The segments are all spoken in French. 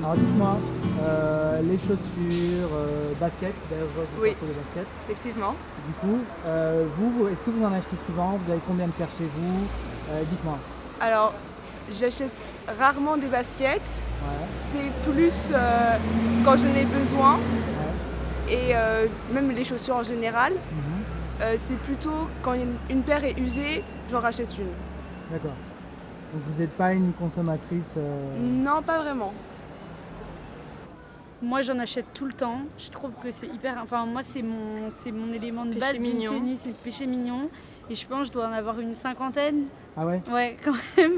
Alors dites-moi, les chaussures, baskets, d'ailleurs je vois que vous Oui, portez des baskets. effectivement. Du coup, est-ce que vous en achetez souvent? Vous avez combien de paires chez vous? Dites-moi. Alors, j'achète rarement des baskets. Ouais, C'est plus quand j'en ai besoin ouais. et même les chaussures en général. Mhm. C'est plutôt quand une paire est usée, j'en rachète une. D'accord. Donc vous n'êtes pas une consommatrice. Non, pas vraiment. Moi, j'en achète tout le temps. Je trouve que c'est hyper. Enfin, moi, c'est mon élément de Péché base d'une mignon. tenue, c'est le péché mignon. Et je pense que je dois en avoir une cinquantaine. Ah ouais? Ouais, quand même.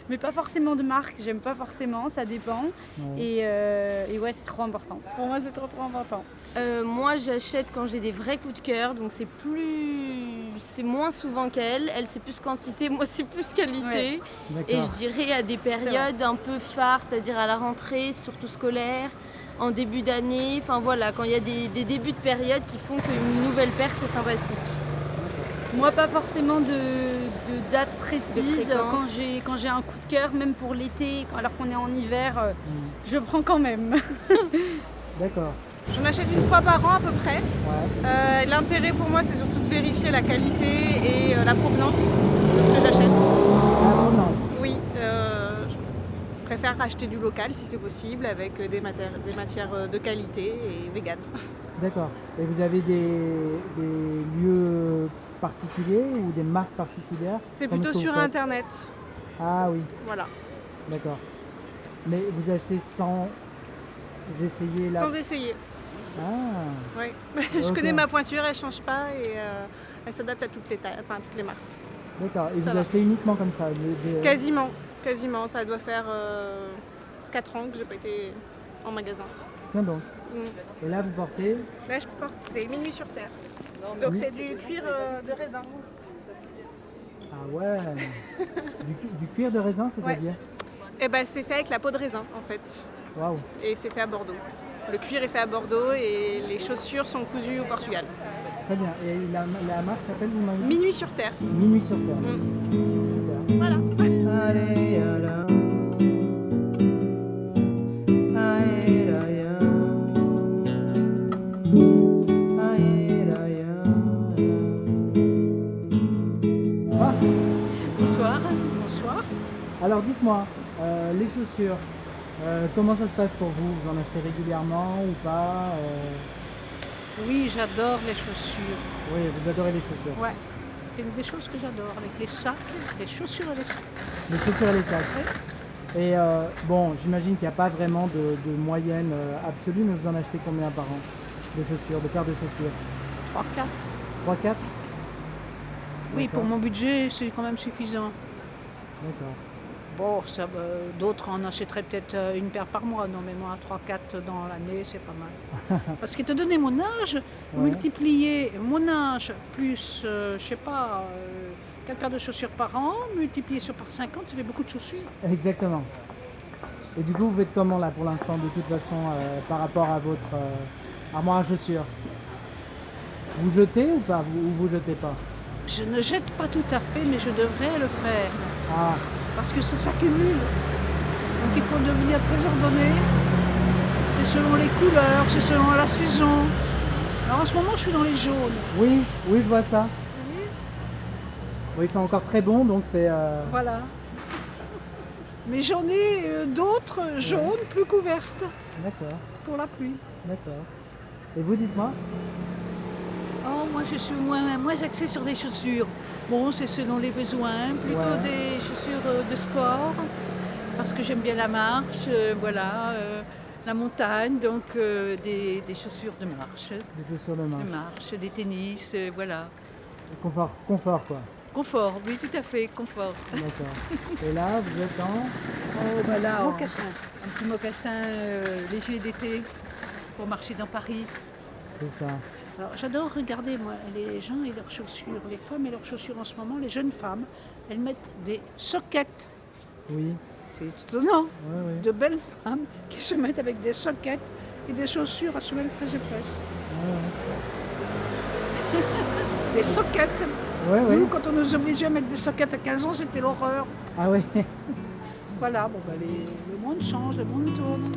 Mais pas forcément de marque. J'aime pas forcément, ça dépend. Ouais. Et ouais, c'est trop important. Pour moi, c'est trop important. Moi j'achète quand j'ai des vrais coups de cœur, donc c'est moins souvent qu'elle. Elle c'est plus quantité, moi c'est plus qualité. Et D'accord. je dirais à des périodes un peu phares, c'est-à-dire à la rentrée, surtout scolaire, en début d'année, enfin voilà, quand il y a des débuts de période qui font qu'une nouvelle paire c'est sympathique. Moi, pas forcément de date précise. fréquence. Quand j'ai un coup de cœur, même pour l'été, alors qu'on est en hiver, Mhm. je prends quand même. D'accord. J'en achète une fois par an à peu près. Ouais. L'intérêt pour moi, c'est surtout de vérifier la qualité et la provenance de ce que j'achète. La provenance. Oui, je préfère acheter du local si c'est possible, avec des matières de qualité et vegan. D'accord. Et vous avez des lieux particuliers ou des marques particulières? C'est Comment plutôt est-ce que sur vous faites? internet. Ah oui, Voilà. d'accord. Mais vous achetez sans essayer la... Sans essayer. Ah, Oui. Je Ok. connais ma pointure, elle ne change pas et elle s'adapte à toutes les tailles, enfin toutes les marques. d'accord. Et Ça vous va. achetez uniquement comme ça Quasiment. Ça doit faire 4 ans que j'ai pas été en magasin. Tiens donc. Mm. Et là, vous portez... Là, je porte des Minuit sur Terre. Donc Oui. c'est du cuir de raisin. Ah ouais. Du cuir de raisin, c'est-à-dire? Et ben c'est fait avec la peau de raisin en fait. Waouh. Et c'est fait à Bordeaux. Le cuir est fait à Bordeaux et les chaussures sont cousues au Portugal. Très bien. Et la marque s'appelle, vous m'avez dit? Minuit sur Terre. Minuit sur Terre. Mm. Super. Voilà. Allez, alors. Aïe, aïe, aïe. Aïe, aïe, aïe. Ah, Bonsoir. Bonsoir. alors dites-moi, les chaussures, comment ça se passe pour vous? Vous en achetez régulièrement ou pas? Oui, j'adore les chaussures. Oui, vous adorez les chaussures. Ouais, c'est une des choses que j'adore, avec les sacs, les chaussures et les sacs. Les chaussures et les sacs. Et bon, j'imagine qu'il n'y a pas vraiment de moyenne absolue, mais vous en achetez combien par an de chaussures, de paires de chaussures? 3-4. 3, 4? Oui, D'accord. pour mon budget, c'est quand même suffisant. D'accord. Bon, d'autres en achèteraient peut-être une paire par mois. Non, mais moi, 3-4 dans l'année, c'est pas mal. Parce qu'étant donné mon âge, Ouais. multiplier mon âge plus, je sais pas, 4 paires de chaussures par an, multiplié sur par 50, ça fait beaucoup de chaussures. Exactement. Et du coup, vous faites comment là pour l'instant, de toute façon, par rapport à votre armoire à chaussures? Vous jetez ou pas? Ou vous jetez pas? Je ne jette pas tout à fait, mais je devrais le faire. Ah, Parce que ça s'accumule. Donc il faut devenir très ordonné. C'est selon les couleurs, c'est selon la saison. Alors en ce moment, je suis dans les jaunes. oui, oui, je vois ça. Oui, il fait encore très bon, donc c'est... Voilà. Mais j'en ai d'autres jaunes, plus couvertes, D'accord, pour la pluie. d'accord. Et vous, dites-moi? Oh, moi je suis moins axée sur des chaussures. Bon, c'est selon les besoins, plutôt Ouais. des chaussures de sport, parce que j'aime bien la marche, voilà, la montagne, donc des chaussures de marche. Des chaussures de marche. Des tennis, voilà. Confort, confort quoi. Confort, oui, tout à fait, confort. D'accord. Et là, vous êtes en... Oh, bah là, mocassin. Un petit mocassin léger d'été pour marcher dans Paris. C'est ça. Alors, j'adore regarder, moi, les gens et leurs chaussures, les femmes et leurs chaussures en ce moment, les jeunes femmes, elles mettent des soquettes. Oui, C'est étonnant, oui, oui. de belles femmes qui se mettent avec des soquettes et des chaussures à semelles très épaisses. Ouais, Des soquettes. ouais. Ouais, Nous, ouais. quand on nous obligeait à mettre des soquettes à 15 ans, c'était l'horreur. Ah ouais. Voilà, bon, bah, le monde change, le monde tourne.